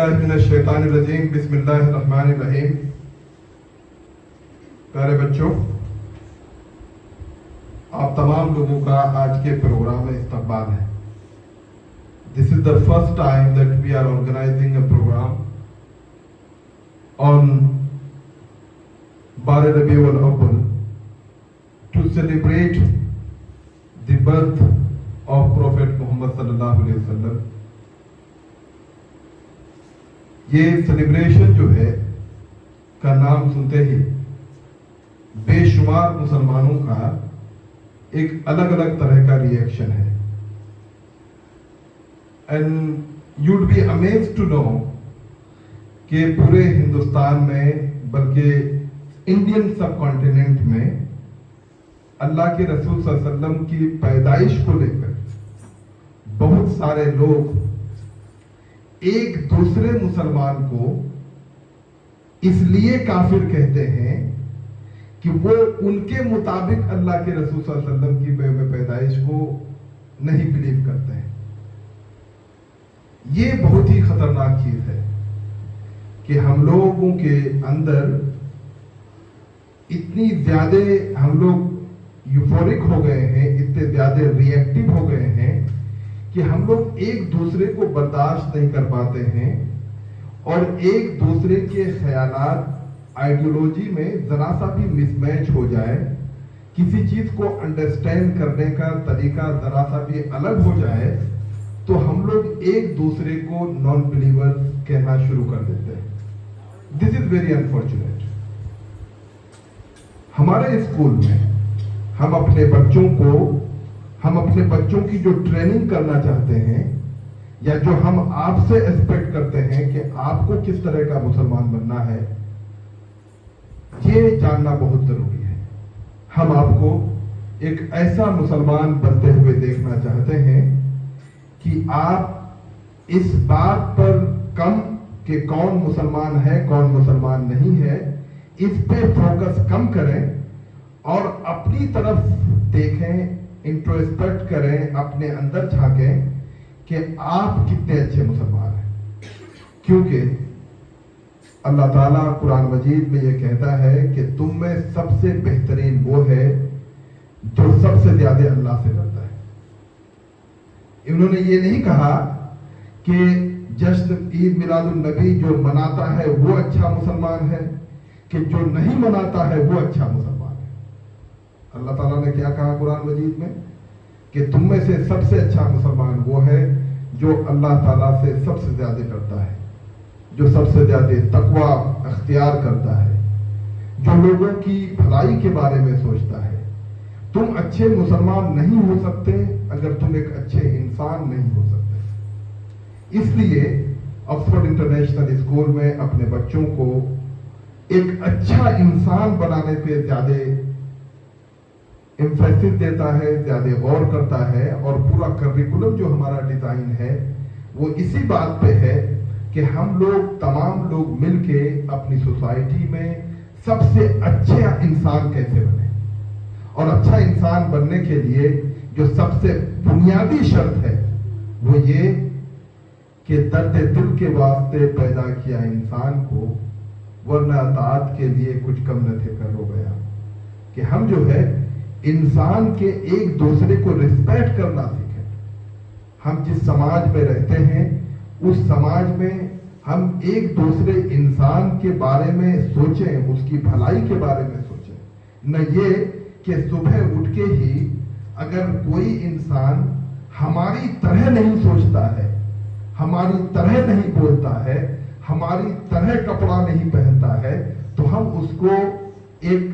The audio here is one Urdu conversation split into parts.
من الشیطان الرجیم بسم اللہ الرحمن الرحیم. پیارے بچوں، آپ تمام لوگوں کا آج کے پروگرام میں استقبال ہے. This is the first time that we are organizing a program on Bar Rabiul Awwal to celebrate the birth of Prophet Muhammad sallallahu alaihi wasallam. یہ سیلیبریشن جو ہے کا نام سنتے ہی بے شمار مسلمانوں کا ایک الگ الگ طرح کا ریئیکشن ہے. And you'd be amazed to know کہ پورے ہندوستان میں بلکہ انڈین سب کانٹیننٹ میں اللہ کے رسول صلی اللہ علیہ وسلم کی پیدائش کو لے کر بہت سارے لوگ ایک دوسرے مسلمان کو اس لیے کافر کہتے ہیں کہ وہ ان کے مطابق اللہ کے رسول صلی اللہ علیہ وسلم کی پیدائش کو نہیں بلیو کرتے ہیں. یہ بہت ہی خطرناک چیز ہے کہ ہم لوگوں کے اندر اتنی زیادہ ہم لوگ یوفورک ہو گئے ہیں، اتنے زیادہ ری ایکٹیو ہو گئے ہیں کہ ہم لوگ ایک دوسرے کو برداشت نہیں کر پاتے ہیں اور ایک دوسرے کے خیالات آئیڈیولوجی میں ذرا سا بھی مس میچ ہو جائے، کسی چیز کو انڈرسٹینڈ کرنے کا طریقہ ذرا سا بھی الگ ہو جائے تو ہم لوگ ایک دوسرے کو نان بلیور کہنا شروع کر دیتے ہیں. دس از ویری انفارچونیٹ. ہمارے اسکول میں ہم اپنے بچوں کی جو ٹریننگ کرنا چاہتے ہیں یا جو ہم آپ سے ایکسپیکٹ کرتے ہیں کہ آپ کو کس طرح کا مسلمان بننا ہے، یہ جاننا بہت ضروری ہے. ہم آپ کو ایک ایسا مسلمان بنتے ہوئے دیکھنا چاہتے ہیں کہ آپ اس بات پر کم کہ کون مسلمان ہے کون مسلمان نہیں ہے اس پہ فوکس کم کریں اور اپنی طرف دیکھیں، انٹروسپیکٹ کریں، اپنے اندر جھانکیں کہ آپ کتنے اچھے مسلمان ہیں. کیونکہ اللہ تعالیٰ قرآن مجید میں یہ کہتا ہے کہ تم میں سب سے بہترین وہ ہے جو سب سے زیادہ اللہ سے ڈرتا ہے. انہوں نے یہ نہیں کہا کہ جشن عید میلاد النبی جو مناتا ہے وہ اچھا مسلمان ہے کہ جو نہیں مناتا ہے وہ اچھا مسلمان ہے. اللہ تعالیٰ نے کیا کہا قرآن مجید میں کہ تم میں سے سب سے اچھا مسلمان وہ ہے جو اللہ تعالیٰ سے سب سے زیادہ ڈرتا ہے، جو سب سے زیادہ تقوی اختیار کرتا ہے، جو لوگوں کی بھلائی کے بارے میں سوچتا ہے. تم اچھے مسلمان نہیں ہو سکتے اگر تم ایک اچھے انسان نہیں ہو سکتے. اس لیے آکسفورڈ انٹرنیشنل اسکول میں اپنے بچوں کو ایک اچھا انسان بنانے پہ زیادہ ایمفیسس دیتا ہے، زیادہ غور کرتا ہے اور پورا کریکولم جو ہمارا ڈیزائن ہے وہ اسی بات پہ ہے کہ ہم لوگ تمام لوگ مل کے اپنی سوسائٹی میں سب سے اچھا انسان کیسے بنے. اور اچھا انسان بننے کے لیے جو سب سے بنیادی شرط ہے وہ یہ کہ درد دل کے واسطے پیدا کیا انسان کو، ورنہ اطاعت کے لیے کچھ کم نہ تھے کر ہو گیا. کہ ہم جو ہے انسان کے ایک دوسرے کو ریسپیکٹ کرنا سیکھیں. ہم جس سماج میں رہتے ہیں اس سماج میں ہم ایک دوسرے انسان کے بارے میں سوچیں، اس کی بھلائی کے بارے میں سوچیں، نہ یہ کہ صبح اٹھ کے ہی اگر کوئی انسان ہماری طرح نہیں سوچتا ہے، ہماری طرح نہیں بولتا ہے، ہماری طرح کپڑا نہیں پہنتا ہے تو ہم اس کو ایک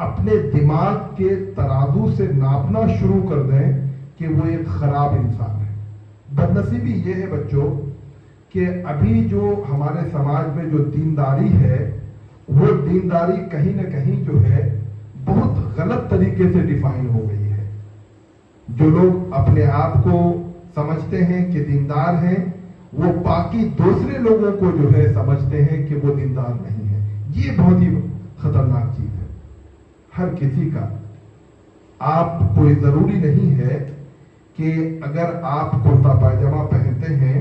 اپنے دماغ کے ترازو سے ناپنا شروع کر دیں کہ وہ ایک خراب انسان ہے. بدنصیبی یہ ہے بچوں کہ ابھی جو ہمارے سماج میں جو دینداری ہے وہ دینداری کہیں نہ کہیں جو ہے بہت غلط طریقے سے ڈیفائن ہو گئی ہے. جو لوگ اپنے آپ کو سمجھتے ہیں کہ دیندار ہیں وہ باقی دوسرے لوگوں کو جو ہے سمجھتے ہیں کہ وہ دیندار نہیں ہے. یہ بہت ہی خطرناک چیز ہے. ہر کسی کا آپ کوئی ضروری نہیں ہے کہ اگر آپ کرتا پائجامہ پہنتے ہیں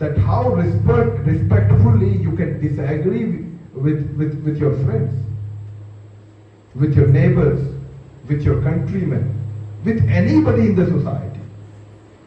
that how respectfully you can disagree with your friends, with your neighbors, with your countrymen, with anybody in the society.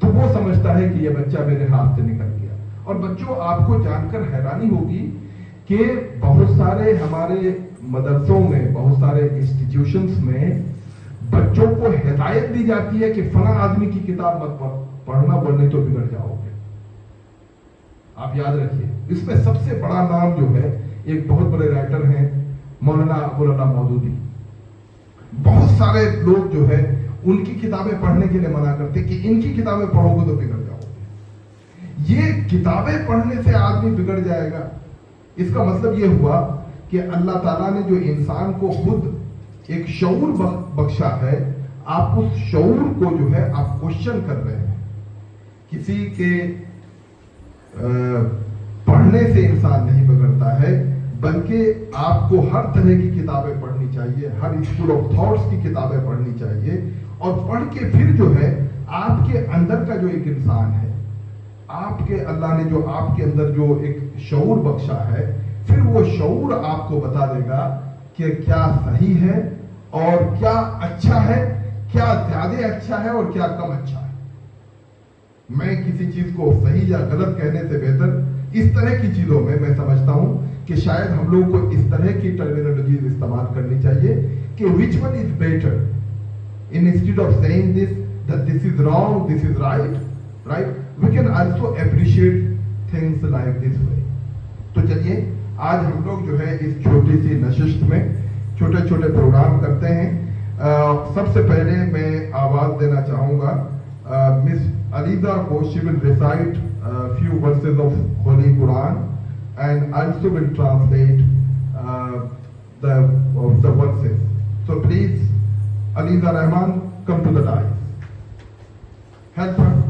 تو وہ سمجھتا ہے کہ یہ بچہ میرے ہاتھ سے نکل گیا. اور بچوں آپ کو جان کر حیرانی ہوگی کہ بہت سارے ہمارے مدرسوں میں, بہت سارے انسٹیٹیوشنز میں بچوں کو ہدایت دی جاتی ہے کہ فلاں آدمی کی کتاب مت پڑھنا ورنہ تو بگڑ جاؤ گے. آپ یاد رکھیے, اس میں سب سے بڑا نام جو ہے, ایک بہت بڑے رائٹر ہیں مولانا ابوالعلا مودودی. بہت سارے لوگ جو ہے ان کی کتابیں پڑھنے کے لیے منع کرتے کہ ان کی کتابیں پڑھو گے تو بگڑ جاؤ گے. یہ کتابیں پڑھنے سے آدمی بگڑ جائے گا, اس کا مطلب یہ ہوا کہ اللہ تعالیٰ نے جو انسان کو خود ایک شعور بخشا ہے, آپ اس شعور کو جو ہے آپ کوشچن کر رہے ہیں. کسی کے پڑھنے سے انسان نہیں بگڑتا ہے, بلکہ آپ کو ہر طرح کی کتابیں پڑھنی چاہیے, ہر اسکول آف تھاٹس کی کتابیں پڑھنی چاہیے, اور پڑھ کے پھر جو ہے آپ کے اندر کا جو ایک انسان ہے, آپ کے اللہ نے جو آپ کے اندر جو ایک شعور بخشا ہے, پھر وہ شعور آپ کو بتا دے گا کہ کیا صحیح ہے اور کیا اچھا ہے, کیا زیادہ اچھا ہے اور کیا کم اچھا ہے. میں کسی چیز کو صحیح یا غلط کہنے سے بہتر اس طرح کی چیزوں میں سمجھتا ہوں کہ شاید ہم لوگوں کو اس طرح کی ٹرمینالوجیز استعمال کرنی چاہیے کہ which one is better, instead of saying this that this is wrong, this is right, we can also appreciate things like this way. تو چلیے آج ہم لوگ جو ہے اس چھوٹی سی نشست میں چھوٹے چھوٹے پروگرام کرتے ہیں. سب سے پہلے میں آواز دینا چاہوں گا مس علیزہ کو. she will recite few verses of Holy Quran and also will translate the verses. So please, Aliza Rahman, come to the dais. Help her.